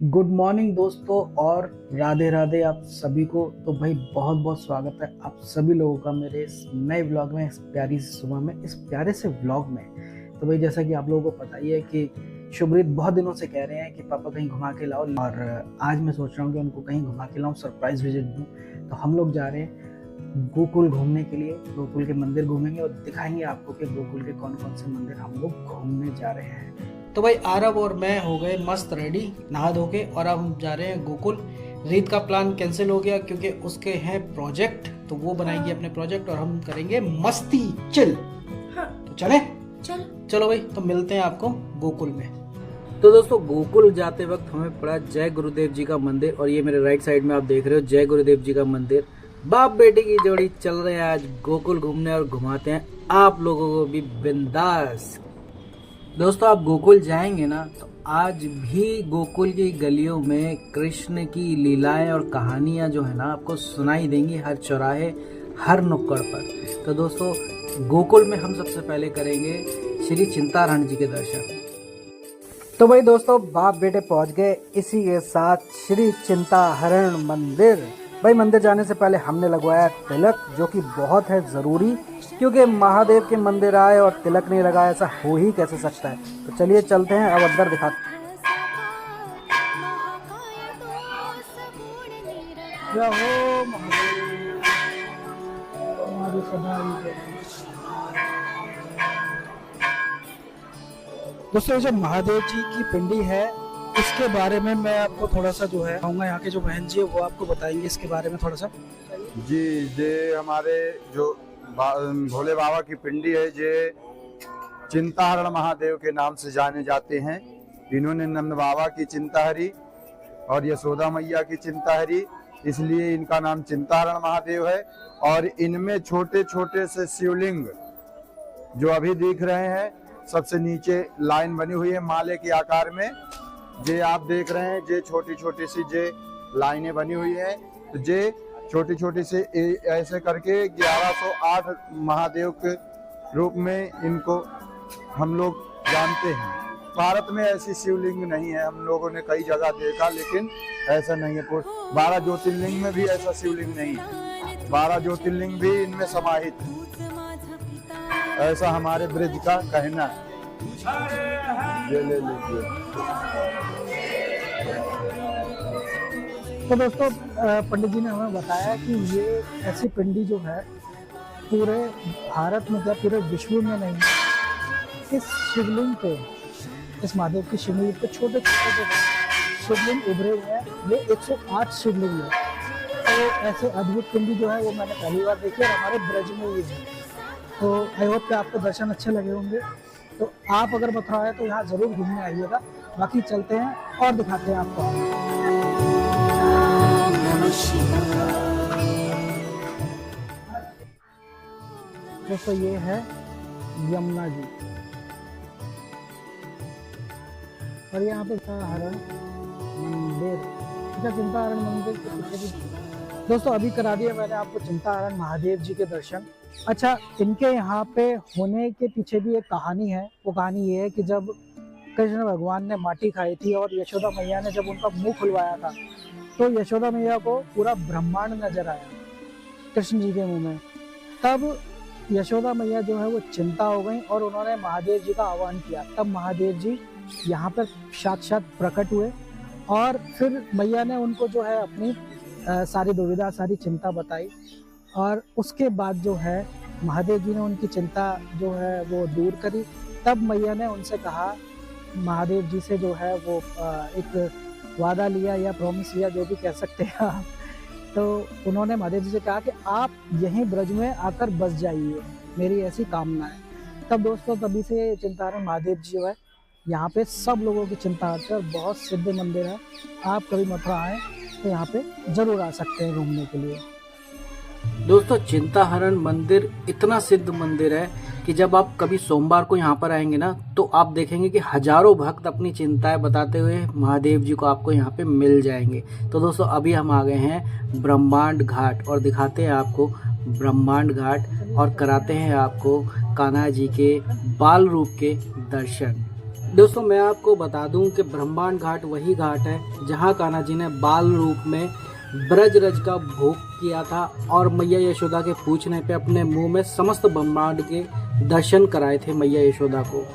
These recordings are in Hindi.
गुड मॉर्निंग दोस्तों और राधे राधे आप सभी को। तो भाई बहुत बहुत स्वागत है आप सभी लोगों का मेरे इस नए व्लॉग में, इस प्यारी सी सुबह में, इस प्यारे से व्लॉग में। तो भाई जैसा कि आप लोगों को पता ही है कि शुभ्रीत बहुत दिनों से कह रहे हैं कि पापा कहीं घुमा के लाओ, और आज मैं सोच रहा हूँ कि उनको कहीं घुमा के लाऊं, सरप्राइज विजिट दूँ। तो हम लोग जा रहे हैं गोकुल घूमने के लिए। गोकुल के मंदिर घूमेंगे और दिखाएंगे आपको कि गोकुल के कौन कौन से मंदिर हम लोग घूमने जा रहे हैं। तो भाई आरव और मैं हो गए मस्त रेडी नहा धो के, और अब हम जा रहे हैं गोकुल। रीत का प्लान कैंसिल हो गया क्योंकि उसके हैं प्रोजेक्ट, तो वो बनाएंगे अपने प्रोजेक्ट और हम करेंगे मस्ती चिल। तो चले चलो भाई, तो मिलते हैं आपको गोकुल में। तो दोस्तों गोकुल जाते वक्त हमें पड़ा जय गुरुदेव जी का मंदिर, और ये मेरे राइट साइड में आप देख रहे हो जय गुरुदेव जी का मंदिर। बाप बेटे की जोड़ी चल रहे हैं आज गोकुल घूमने और घुमाते हैं आप लोगों को भी बिंदास। दोस्तों आप गोकुल जाएंगे ना तो आज भी गोकुल की गलियों में कृष्ण की लीलाएं और कहानियां जो है ना आपको सुनाई देंगी हर चौराहे, हर नुक्कड़ पर। तो दोस्तों गोकुल में हम सबसे पहले करेंगे श्री चिंताहरण जी के दर्शन। तो भाई दोस्तों बाप बेटे पहुंच गए, इसी के साथ श्री चिंताहरण मंदिर। भाई मंदिर जाने से पहले हमने लगवाया तिलक, जो कि बहुत है ज़रूरी, क्योंकि महादेव के मंदिर आए और तिलक नहीं लगाया ऐसा हो ही कैसे सकता है। तो चलिए चलते हैं, अब अंदर दिखाते हैं। दोस्तों जो महादेव जी की पिंडी है इसके बारे में मैं आपको थोड़ा सा जो है कहूँगा, यहाँ के जो बहन जी है वो आपको बताएंगे इसके बारे में थोड़ा सा। जी ये हमारे जो भोले बाबा की पिंडी है, ये चिंताहरण महादेव के नाम से जाने जाते हैं। इन्होंने नंद बाबा की चिंता हरी और यशोदा मैया की चिंता हरी, इसलिए इनका नाम चिंताहरण महादेव है। और इनमें छोटे छोटे से शिवलिंग जो अभी दिख रहे हैं, सबसे नीचे लाइन बनी हुई है माले के आकार में, जे आप देख रहे हैं, जे छोटी छोटी सी जे लाइनें बनी हुई है। तो जे छोटी छोटी से ऐसे करके 1108 महादेव के रूप में इनको हम लोग जानते हैं। भारत में ऐसी शिवलिंग नहीं है, हम लोगों ने कई जगह देखा लेकिन ऐसा नहीं है। 12 ज्योतिर्लिंग में भी ऐसा शिवलिंग नहीं है, 12 ज्योतिर्लिंग भी इनमें समाहित है, ऐसा हमारे ब्रिज का कहना है। ये ले लीजिए। तो दोस्तों पंडित जी ने हमें बताया कि ये ऐसी पिंडी जो है पूरे भारत में या पूरे विश्व में नहीं है। इस शिवलिंग पे, इस महादेव की शिवलिंग पे छोटे छोटे शिवलिंग उभरे हुए हैं। ये 108 शिवलिंग है। तो ऐसे अद्भुत पिंडी जो है वो मैंने पहली बार देखी और हमारे ब्रज में ही है। तो आई होप कि आपको दर्शन अच्छे लगे होंगे। तो आप अगर मथुरा आए तो यहाँ ज़रूर घूमने आइएगा। बाकी चलते हैं और दिखाते हैं आपको। दोस्तों ये है यमुना जी, और यहाँ पे चिंताहरण मंदिर, चिंताहरण मंदिर के पीछे भी। दोस्तों अभी करा दिया मैंने आपको चिंताहरण महादेव जी के दर्शन। अच्छा, इनके यहाँ पे होने के पीछे भी एक कहानी है। वो कहानी ये है कि जब कृष्ण भगवान ने माटी खाई थी और यशोदा मैया ने जब उनका मुंह खुलवाया था, तो यशोदा मैया को पूरा ब्रह्मांड नजर आया कृष्ण जी के मुंह में। तब यशोदा मैया जो है वो चिंता हो गई और उन्होंने महादेव जी का आह्वान किया। तब महादेव जी यहाँ पर साक्षात प्रकट हुए और फिर मैया ने उनको जो है अपनी सारी दुविधा, सारी चिंता बताई, और उसके बाद जो है महादेव जी ने उनकी चिंता जो है वो दूर करी। तब मैया ने उनसे कहा, महादेव जी से जो है वो एक वादा लिया या प्रॉमिस लिया, जो भी कह सकते हैं आप। तो उन्होंने महादेव जी से कहा कि आप यहीं ब्रज में आकर बस जाइए, मेरी ऐसी कामना है। तब दोस्तों तभी से चिंताहरण महादेव जी जो है यहाँ पे सब लोगों की चिंता हरते हैं और बहुत सिद्ध मंदिर है। आप कभी मथुरा आए तो यहाँ पे जरूर आ सकते हैं घूमने के लिए। दोस्तों चिंताहरण मंदिर इतना सिद्ध मंदिर है कि जब आप कभी सोमवार को यहाँ पर आएंगे ना तो आप देखेंगे कि हजारों भक्त अपनी चिंताएं बताते हुए महादेव जी को आपको यहाँ पे मिल जाएंगे। तो दोस्तों अभी हम आ गए हैं ब्रह्मांड घाट और दिखाते हैं आपको ब्रह्मांड घाट और कराते हैं आपको कान्हा जी के बाल रूप के दर्शन। दोस्तों मैं आपको बता दूं कि ब्रह्मांड घाट वही घाट है जहां कान्हा जी ने बाल रूप में ब्रज रज का भोग किया था और मैया यशोदा के पूछने पे अपने मुंह में समस्त ब्रह्मांड के दर्शन कराए थे मैया यशोदा को।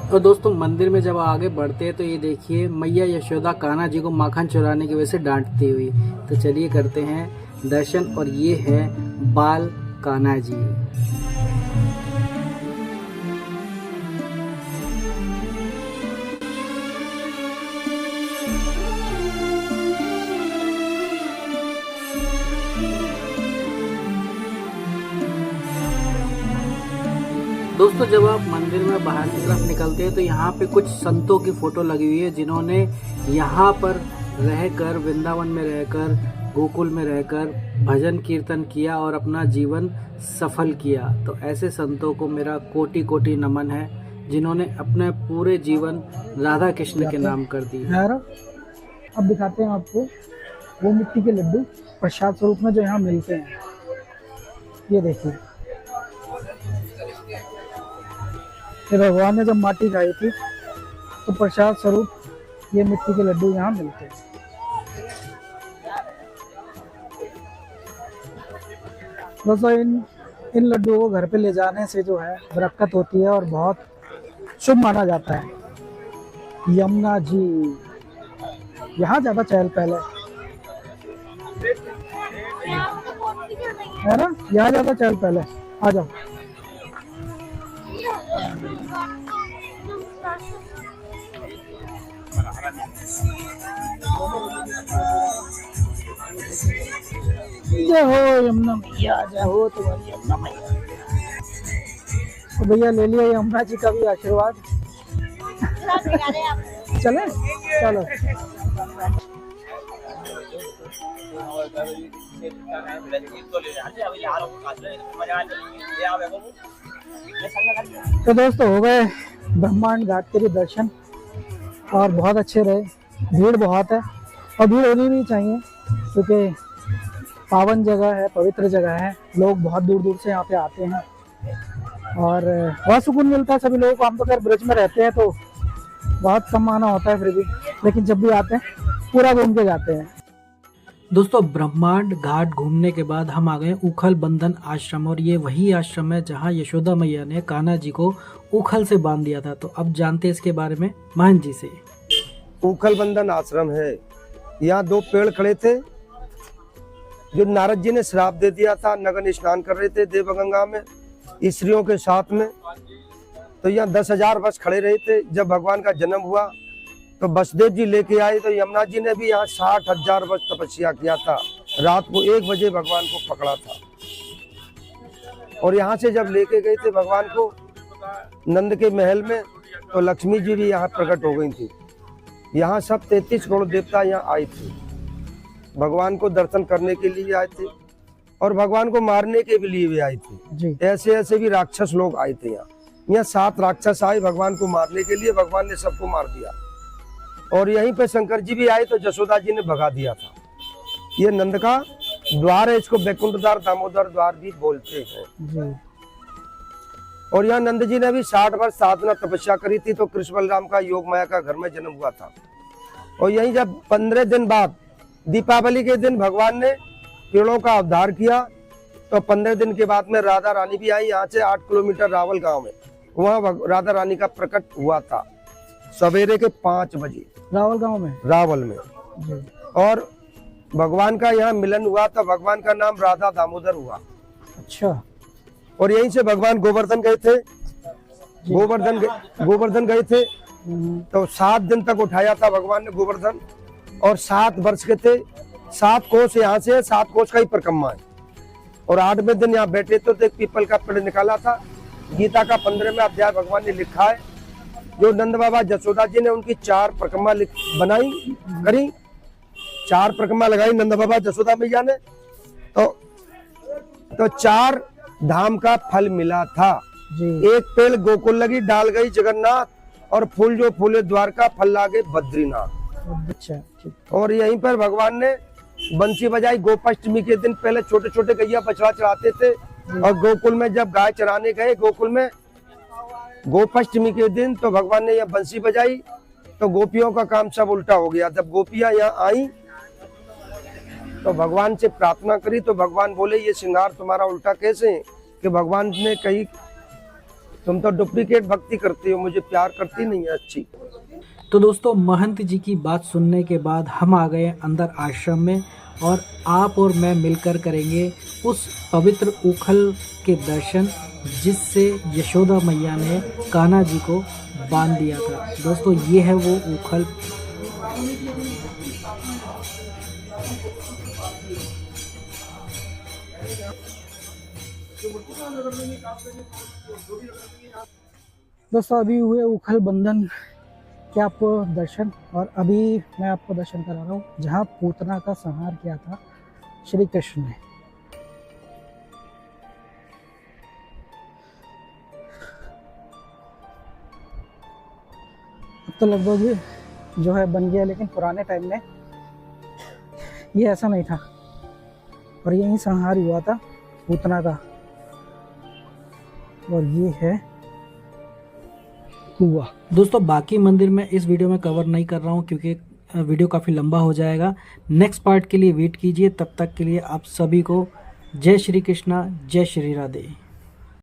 और दोस्तों मंदिर में जब आगे बढ़ते हैं तो ये देखिए मैया यशोदा कान्हा जी को माखन चुराने की वजह से डांटती हुई। तो चलिए करते हैं दर्शन। और ये है बाल कान्हा जी। दोस्तों जब आप मंदिर में बाहर की तरफ निकलते हैं तो यहाँ पे कुछ संतों की फोटो लगी हुई है जिन्होंने यहाँ पर रहकर, वृंदावन में रहकर, गोकुल में रहकर भजन कीर्तन किया और अपना जीवन सफल किया। तो ऐसे संतों को मेरा कोटि कोटि नमन है जिन्होंने अपने पूरे जीवन राधा कृष्ण के नाम कर दिए। अब दिखाते हैं आपको वो मिट्टी के लड्डू प्रसाद स्वरूप में जो यहाँ मिलते हैं। ये देखिए, ये भगवान ने जब माटी खाई थी तो प्रसाद स्वरूप ये मिट्टी के लड्डू यहाँ मिलते हैं। दोस्तों इन लड्डुओं को घर पे ले जाने से जो है बरकत होती है और बहुत शुभ माना जाता है। यमुना जी यहाँ ज्यादा चहल पहल है ना, यहाँ ज्यादा चहल पहल है। आ जाओ। जय हो यमुना मैया, जय हो तुम्हारी यमुना मैया। तो भैया ले लिया यमुना जी का भी आशीर्वाद। चले चलो। तो दोस्तों हो गए ब्रह्मांड घाट के भी दर्शन और बहुत अच्छे रहे। भीड़ बहुत है और भीड़ होनी नहीं चाहिए क्योंकि पावन जगह है, पवित्र जगह है। लोग बहुत दूर दूर से यहाँ पे आते हैं और बहुत सुकून मिलता है सभी लोगों को। हम तो खैर ब्रज में रहते हैं तो बहुत कम आना होता है, फिर भी लेकिन जब भी आते हैं पूरा घूम के जाते हैं। दोस्तों ब्रह्मांड घाट घूमने के बाद हम आ गए उखल बंधन आश्रम और ये वही आश्रम है जहाँ यशोदा मैया ने कान्हा जी को उखल से बांध दिया था। तो अब जानते हैं इसके बारे में महंत जी से। उखल बंधन आश्रम है। यहाँ 2 पेड़ खड़े थे जो नारद जी ने श्राप दे दिया था। नगर स्नान कर रहे थे देवगंगा में स्त्रियों के साथ में। तो यहाँ 10,000 वर्ष खड़े रहे थे। जब भगवान का जन्म हुआ तो वसुदेव जी लेके आए तो यमुना जी ने भी यहाँ 60,000 वर्ष तपस्या किया था। रात को 1 बजे भगवान को पकड़ा था और यहाँ से जब लेके गए थे भगवान को नंद के महल में तो लक्ष्मी जी भी यहाँ प्रकट हो गई थी। यहाँ सब 33 करोड़ देवता यहाँ आए थे, भगवान को दर्शन करने के लिए आए थे और भगवान को मारने के लिए भी आए थे। ऐसे ऐसे भी राक्षस लोग आए थे यहाँ 7 राक्षस आए भगवान को मारने के लिए। भगवान ने सबको मार दिया और यहीं पे शंकर जी भी आए तो जसोदा जी ने भगा दिया था। ये नंद का द्वार है, इसको बैकुंठ द्वार, दामोदर द्वार भी बोलते हैं। और यहाँ नंद जी ने भी 60 वर्ष साधना तपस्या करी थी तो कृष्ण बलराम का योग माया का घर में जन्म हुआ था। और यहीं जब 15 दिन बाद दीपावली के दिन भगवान ने पेड़ों का उद्धार किया तो 15 दिन के बाद में राधा रानी भी आई। यहाँ से 8 किलोमीटर रावल गांव में वहाँ राधा रानी का प्रकट हुआ था सवेरे के 5 बजे रावल गांव में, रावल में। और भगवान का यहाँ मिलन हुआ था। भगवान का नाम राधा दामोदर हुआ। अच्छा। और यहीं से भगवान गोवर्धन गए थे। गोवर्धन गए थे तो 7 दिन तक उठाया था भगवान ने गोवर्धन और 7 वर्ष के थे। 7 कोस यहाँ से 7 कोस का ही परिक्रमा है। और 8वें दिन यहाँ बैठे तो एक पीपल का पेड़ निकाला था। गीता का 15वां अध्याय भगवान ने लिखा है जो नंद बाबा जसोदा जी ने उनकी 4 परिक्रमा बनाई करी, 4 परिक्रमा लगाई नंद बाबा जसोदा मैया ने तो 4 धाम का फल मिला था जी। एक पेड़ गोकुल लगी, डाल गई जगन्नाथ और फूल जो फूले द्वारका, फल लागे बद्रीनाथ। अच्छा। और यहीं पर भगवान ने बंसी बजाई। गोपाष्टमी के दिन पहले छोटे छोटे गैया बछड़ा चढ़ाते थे और गोकुल में जब गाय चराने गए गोकुल में गोपाष्टमी के दिन तो भगवान ने यह बंसी बजाई, तो गोपियों का काम सब उल्टा हो गया। जब गोपियां यहाँ आई तो भगवान से प्रार्थना करी, तो भगवान बोले ये श्रृंगार तुम्हारा उल्टा कैसे? कि भगवान ने कही तुम तो डुप्लीकेट भक्ति करती हो, मुझे प्यार करती नहीं है अच्छी। तो दोस्तों, महंत जी की बात सुनने के बाद हम आ गए अंदर आश्रम में, और आप और मैं मिलकर करेंगे उस पवित्र उखल के दर्शन जिससे यशोदा मैया ने कान्हा जी को बांध दिया था। दोस्तों, ये है वो उखल। दोस्तों, अभी हुए उखल बंधन के आपको दर्शन, और अभी मैं आपको दर्शन करा रहा हूँ जहाँ पूतना का संहार किया था श्री कृष्ण ने। अब तो लगभग जो है बन गया, लेकिन पुराने टाइम में ये ऐसा नहीं था, और यही संहार हुआ था पूतना का। और ये है हुआ। दोस्तों, बाकी मंदिर में इस वीडियो में कवर नहीं कर रहा हूँ क्योंकि वीडियो काफ़ी लंबा हो जाएगा। नेक्स्ट पार्ट के लिए वेट कीजिए। तब तक के लिए आप सभी को जय श्री कृष्णा, जय श्री राधे।